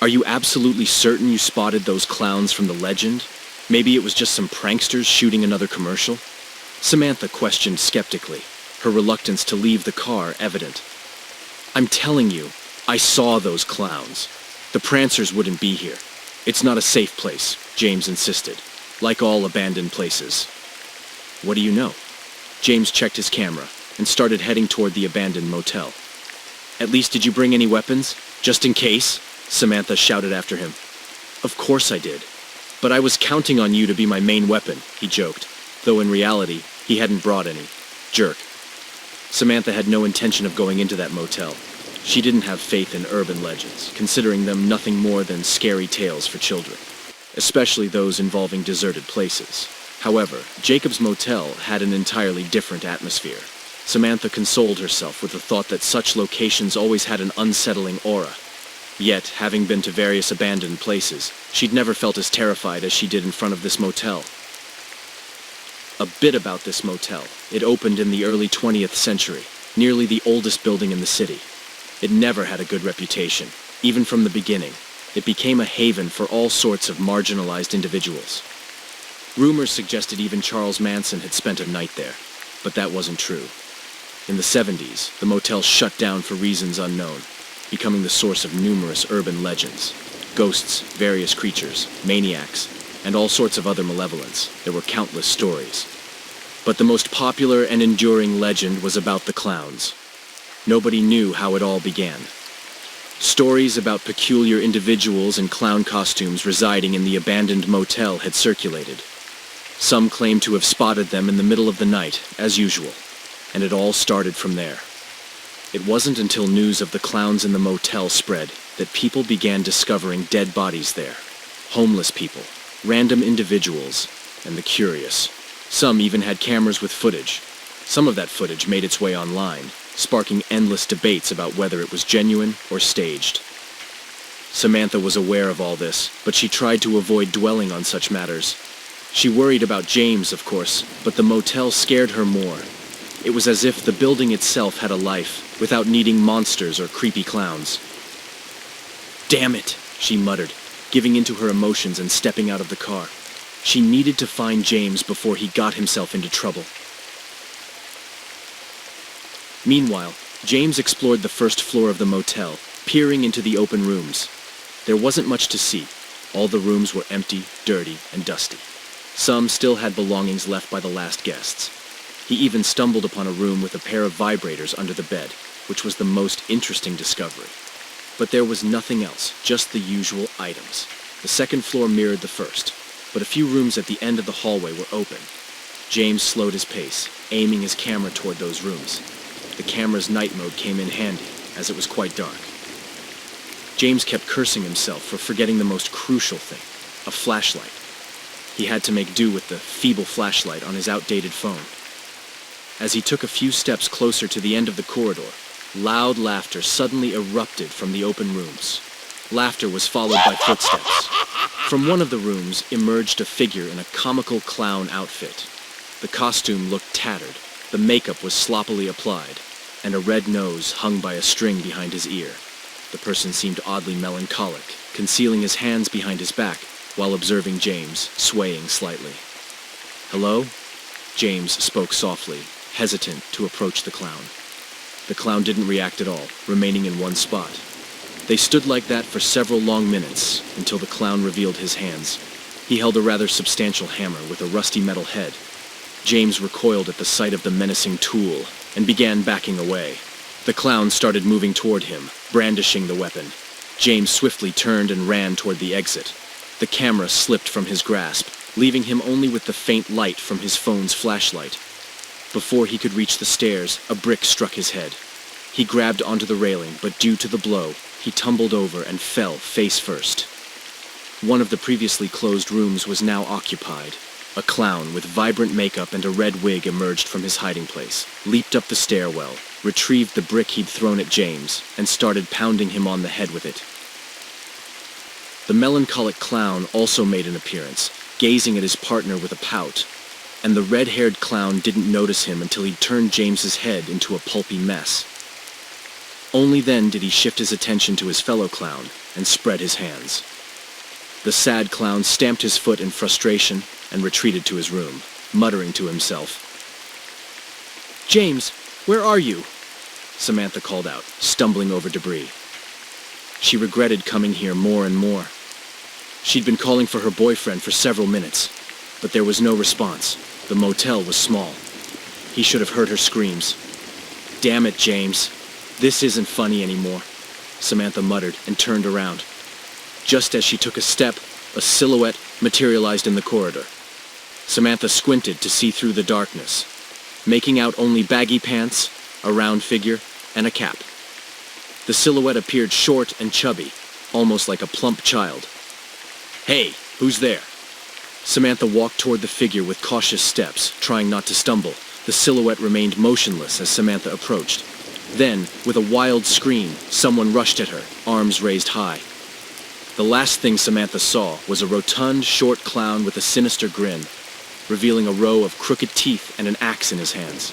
Are you absolutely certain you spotted those clowns from the legend? Maybe it was just some pranksters shooting another commercial? Samantha questioned skeptically, her reluctance to leave the car evident. I'm telling you, I saw those clowns. The Prancers wouldn't be here. It's not a safe place, James insisted, like all abandoned places. What do you know? James checked his camera and started heading toward the abandoned motel. At least did you bring any weapons? Just in case? Samantha shouted after him. Of course I did. But I was counting on you to be my main weapon, he joked, though in reality, he hadn't brought any. Jerk. Samantha had no intention of going into that motel. She didn't have faith in urban legends, considering them nothing more than scary tales for children, especially those involving deserted places. However, Jacob's motel had an entirely different atmosphere. Samantha consoled herself with the thought that such locations always had an unsettling aura. Yet, having been to various abandoned places, she'd never felt as terrified as she did in front of this motel. A bit about this motel. It opened in the early 20th century, nearly the oldest building in the city. It never had a good reputation. Even from the beginning, it became a haven for all sorts of marginalized individuals. Rumors suggested even Charles Manson had spent a night there, but that wasn't true. In the 70s, the motel shut down for reasons unknown, becoming the source of numerous urban legends. Ghosts, various creatures, maniacs, and all sorts of other malevolence. There were countless stories. But the most popular and enduring legend was about the clowns. Nobody knew how it all began. Stories about peculiar individuals in clown costumes residing in the abandoned motel had circulated. Some claimed to have spotted them in the middle of the night, as usual, and it all started from there. It wasn't until news of the clowns in the motel spread that people began discovering dead bodies there. Homeless people, random individuals, and the curious. Some even had cameras with footage. Some of that footage made its way online, sparking endless debates about whether it was genuine or staged. Samantha was aware of all this, but she tried to avoid dwelling on such matters. She worried about James, of course, but the motel scared her more. It was as if the building itself had a life, without needing monsters or creepy clowns. Damn it, she muttered, giving into her emotions and stepping out of the car. She needed to find James before he got himself into trouble. Meanwhile, James explored the first floor of the motel, peering into the open rooms. There wasn't much to see. All the rooms were empty, dirty, and dusty. Some still had belongings left by the last guests. He even stumbled upon a room with a pair of vibrators under the bed, which was the most interesting discovery. But there was nothing else, just the usual items. The second floor mirrored the first, but a few rooms at the end of the hallway were open. James slowed his pace, aiming his camera toward those rooms. The camera's night mode came in handy, as it was quite dark. James kept cursing himself for forgetting the most crucial thing, a flashlight. He had to make do with the feeble flashlight on his outdated phone. As he took a few steps closer to the end of the corridor, loud laughter suddenly erupted from the open rooms. Laughter was followed by footsteps. From one of the rooms emerged a figure in a comical clown outfit. The costume looked tattered, the makeup was sloppily applied, and a red nose hung by a string behind his ear. The person seemed oddly melancholic, concealing his hands behind his back while observing James, swaying slightly. Hello? James spoke softly, hesitant to approach the clown. The clown didn't react at all, remaining in one spot. They stood like that for several long minutes, until the clown revealed his hands. He held a rather substantial hammer with a rusty metal head. James recoiled at the sight of the menacing tool, and began backing away. The clown started moving toward him, brandishing the weapon. James swiftly turned and ran toward the exit. The camera slipped from his grasp, leaving him only with the faint light from his phone's flashlight. Before he could reach the stairs, a brick struck his head. He grabbed onto the railing, but due to the blow, he tumbled over and fell face first. One of the previously closed rooms was now occupied. A clown with vibrant makeup and a red wig emerged from his hiding place, leaped up the stairwell, retrieved the brick he'd thrown at James, and started pounding him on the head with it. The melancholic clown also made an appearance, gazing at his partner with a pout, and the red-haired clown didn't notice him until he'd turned James's head into a pulpy mess. Only then did he shift his attention to his fellow clown and spread his hands. The sad clown stamped his foot in frustration and retreated to his room, muttering to himself. "James, where are you?" Samantha called out, stumbling over debris. She regretted coming here more and more. She'd been calling for her boyfriend for several minutes, but there was no response. The motel was small. He should have heard her screams. "Damn it, James. This isn't funny anymore," Samantha muttered and turned around. Just as she took a step, a silhouette materialized in the corridor. Samantha squinted to see through the darkness, making out only baggy pants, a round figure, and a cap. The silhouette appeared short and chubby, almost like a plump child. "Hey, who's there?" Samantha walked toward the figure with cautious steps, trying not to stumble. The silhouette remained motionless as Samantha approached. Then, with a wild scream, someone rushed at her, arms raised high. The last thing Samantha saw was a rotund, short clown with a sinister grin, revealing a row of crooked teeth and an axe in his hands.